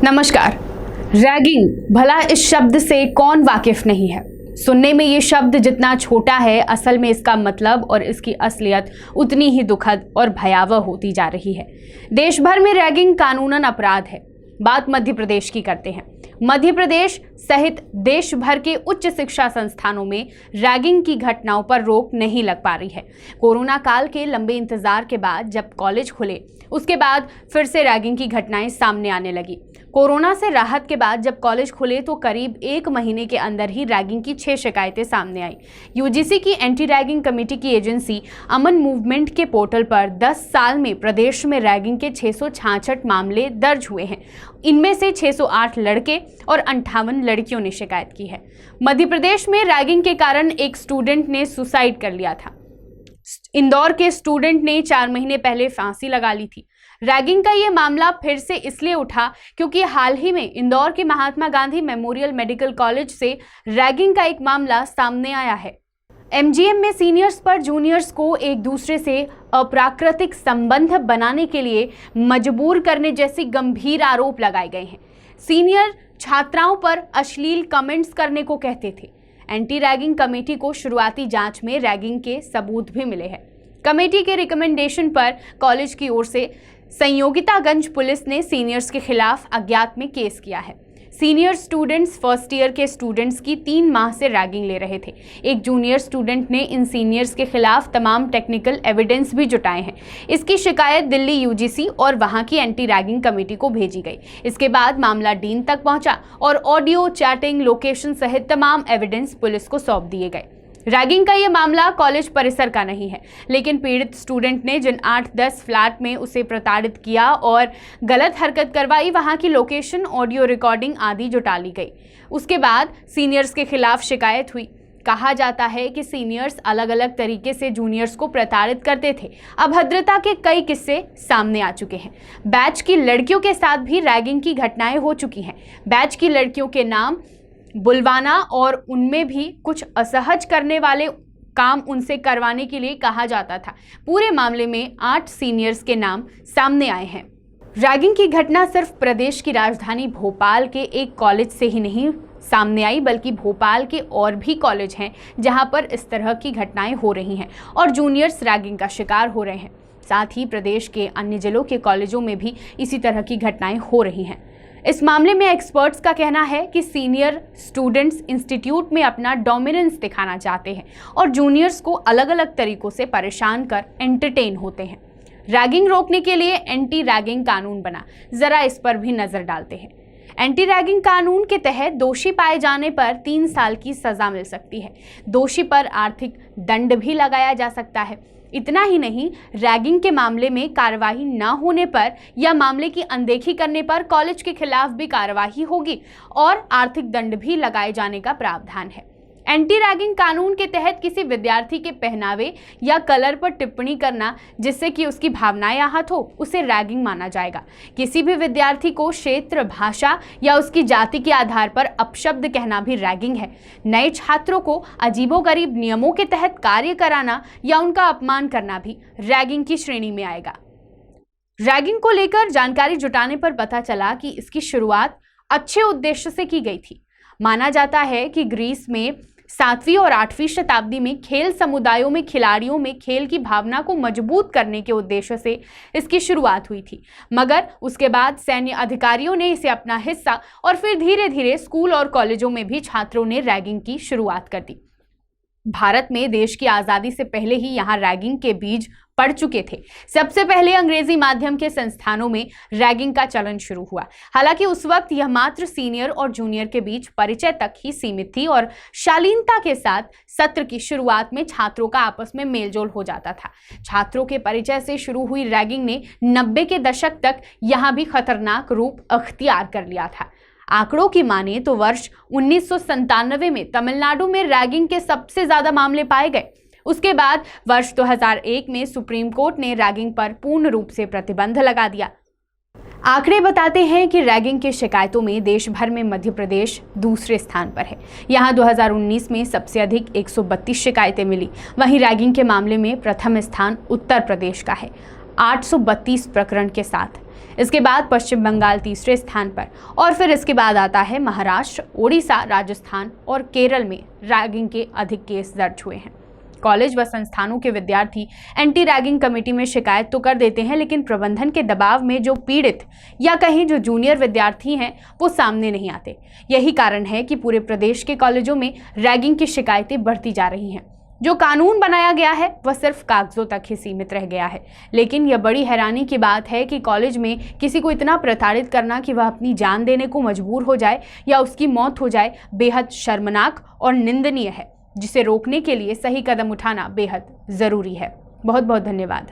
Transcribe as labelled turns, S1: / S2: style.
S1: नमस्कार। रैगिंग, भला इस शब्द से कौन वाकिफ नहीं है। सुनने में ये शब्द जितना छोटा है, असल में इसका मतलब और इसकी असलियत उतनी ही दुखद और भयावह होती जा रही है। देश भर में रैगिंग कानूनन अपराध है। बात मध्य प्रदेश की करते हैं। मध्य प्रदेश सहित देश भर के उच्च शिक्षा संस्थानों में रैगिंग की घटनाओं पर रोक नहीं लग पा रही है। कोरोना काल के लंबे इंतजार के बाद जब कॉलेज खुले, उसके बाद फिर से रैगिंग की घटनाएं सामने आने लगी। कोरोना से राहत के बाद जब कॉलेज खुले तो करीब 1 महीने के अंदर ही रैगिंग की 6 शिकायतें सामने आई। यूजीसी की एंटी रैगिंग कमेटी की एजेंसी अमन मूवमेंट के पोर्टल पर 10 साल में प्रदेश में रैगिंग के 666 मामले दर्ज हुए हैं। इनमें से 608 लड़के और 58 लड़कियों ने शिकायत की है। मध्य प्रदेश में रैगिंग के कारण एक स्टूडेंट ने सुसाइड कर लिया था। इंदौर के स्टूडेंट ने 4 महीने पहले फांसी लगा ली थी। रैगिंग का ये मामला फिर से इसलिए उठा क्योंकि हाल ही में इंदौर के Mahatma Gandhi memorial medical college से रैगिंग का एक मामला सामने आया है। एमजीएम में सीनियर्स पर जूनियर्स को एक दूसरे से अप्राकृतिक संबंध बनाने के लिए मजबूर करने जैसे गंभीर आरोप लगाए गए हैं। सीनियर छात्राओं पर अश्लील कमेंट्स करने को कहते थे। एंटी रैगिंग कमेटी को शुरुआती जांच में रैगिंग के सबूत भी मिले हैं। कमेटी के रिकमेंडेशन पर कॉलेज की ओर से संयोगितागंज पुलिस ने सीनियर्स के खिलाफ अज्ञात में केस किया है। सीनियर स्टूडेंट्स फर्स्ट ईयर के स्टूडेंट्स की 3 माह से रैगिंग ले रहे थे। एक जूनियर स्टूडेंट ने इन सीनियर्स के खिलाफ तमाम टेक्निकल एविडेंस भी जुटाए हैं। इसकी शिकायत दिल्ली यूजीसी और वहां की एंटी रैगिंग कमेटी को भेजी गई। इसके बाद मामला डीन तक पहुंचा और ऑडियो, चैटिंग, लोकेशन सहित तमाम एविडेंस पुलिस को सौंप दिए गए। रैगिंग का ये मामला कॉलेज परिसर का नहीं है, लेकिन पीड़ित स्टूडेंट ने जिन 8-10 फ्लैट में उसे प्रताड़ित किया और गलत हरकत करवाई, वहां की लोकेशन, ऑडियो रिकॉर्डिंग आदि जुटा ली गई। उसके बाद सीनियर्स के खिलाफ शिकायत हुई। कहा जाता है कि सीनियर्स अलग अलग तरीके से जूनियर्स को प्रताड़ित करते थे। अभद्रता के कई किस्से सामने आ चुके हैं। बैच की लड़कियों के साथ भी रैगिंग की घटनाएं हो चुकी हैं। बैच की लड़कियों के नाम बुलवाना और उनमें भी कुछ असहज करने वाले काम उनसे करवाने के लिए कहा जाता था। पूरे मामले में 8 सीनियर्स के नाम सामने आए हैं। रैगिंग की घटना सिर्फ प्रदेश की राजधानी भोपाल के एक कॉलेज से ही नहीं सामने आई, बल्कि भोपाल के और भी कॉलेज हैं जहां पर इस तरह की घटनाएं हो रही हैं और जूनियर्स रैगिंग का शिकार हो रहे हैं। साथ ही प्रदेश के अन्य जिलों के कॉलेजों में भी इसी तरह की घटनाएं हो रही हैं। इस मामले में एक्सपर्ट्स का कहना है कि सीनियर स्टूडेंट्स इंस्टीट्यूट में अपना डोमिनेंस दिखाना चाहते हैं और जूनियर्स को अलग अलग तरीकों से परेशान कर एंटरटेन होते हैं। रैगिंग रोकने के लिए एंटी रैगिंग कानून बना, जरा इस पर भी नजर डालते हैं। एंटी रैगिंग कानून के तहत दोषी पाए जाने पर 3 साल की सजा मिल सकती है। दोषी पर आर्थिक दंड भी लगाया जा सकता है। इतना ही नहीं, रैगिंग के मामले में कार्रवाई न होने पर या मामले की अनदेखी करने पर कॉलेज के खिलाफ भी कार्रवाई होगी और आर्थिक दंड भी लगाए जाने का प्रावधान है। एंटी रैगिंग कानून के तहत किसी विद्यार्थी के पहनावे या कलर पर टिप्पणी करना जिससे कि उसकी भावनाएं आहत हो, उसे रैगिंग माना जाएगा। किसी भी विद्यार्थी को क्षेत्र, भाषा या उसकी जाति के आधार पर अपशब्द कहना भी रैगिंग है। नए छात्रों को अजीबोगरीब नियमों के तहत कार्य कराना या उनका अपमान करना भी रैगिंग की श्रेणी में आएगा। रैगिंग को लेकर जानकारी जुटाने पर पता चला कि इसकी शुरुआत अच्छे उद्देश्य से की गई थी। माना जाता है कि ग्रीस में 7वीं और 8वीं शताब्दी में खेल समुदायों में खिलाड़ियों में खेल की भावना को मजबूत करने के उद्देश्य से इसकी शुरुआत हुई थी, मगर उसके बाद सैन्य अधिकारियों ने इसे अपना हिस्सा और फिर धीरे धीरे स्कूल और कॉलेजों में भी छात्रों ने रैगिंग की शुरुआत कर दी। भारत में देश की आज़ादी से पहले ही यहाँ रैगिंग के बीज पड़ चुके थे। सबसे पहले अंग्रेजी माध्यम के संस्थानों में रैगिंग का चलन शुरू हुआ। हालांकि उस वक्त यह मात्र सीनियर और जूनियर के बीच परिचय तक ही सीमित थी और शालीनता के साथ सत्र की शुरुआत में छात्रों का आपस में मेलजोल हो जाता था। छात्रों के परिचय से शुरू हुई रैगिंग ने 90 के दशक तक यहाँ भी खतरनाक रूप अख्तियार कर लिया था। आंकड़ों की माने तो वर्ष 1997 में तमिलनाडु में रैगिंग के सबसे ज्यादा मामले पाए गए। उसके बाद वर्ष 2001 में सुप्रीम कोर्ट ने रैगिंग पर पूर्ण रूप से प्रतिबंध लगा दिया। आंकड़े बताते हैं कि रैगिंग की शिकायतों में देश भर में मध्य प्रदेश दूसरे स्थान पर है। यहाँ 2019 में सबसे अधिक 132 शिकायतें मिली। वहीं रैगिंग के मामले में प्रथम स्थान उत्तर प्रदेश का है 832 प्रकरण के साथ। इसके बाद पश्चिम बंगाल तीसरे स्थान पर और फिर इसके बाद आता है महाराष्ट्र, ओडिशा, राजस्थान और केरल में रैगिंग के अधिक केस दर्ज हुए हैं। कॉलेज व संस्थानों के विद्यार्थी एंटी रैगिंग कमेटी में शिकायत तो कर देते हैं, लेकिन प्रबंधन के दबाव में जो पीड़ित या कहीं जो जूनियर विद्यार्थी हैं वो सामने नहीं आते। यही कारण है कि पूरे प्रदेश के कॉलेजों में रैगिंग की शिकायतें बढ़ती जा रही हैं। जो कानून बनाया गया है वह सिर्फ कागजों तक ही सीमित रह गया है। लेकिन यह बड़ी हैरानी की बात है कि कॉलेज में किसी को इतना प्रताड़ित करना कि वह अपनी जान देने को मजबूर हो जाए या उसकी मौत हो जाए बेहद शर्मनाक और निंदनीय है, जिसे रोकने के लिए सही कदम उठाना बेहद ज़रूरी है। बहुत बहुत धन्यवाद।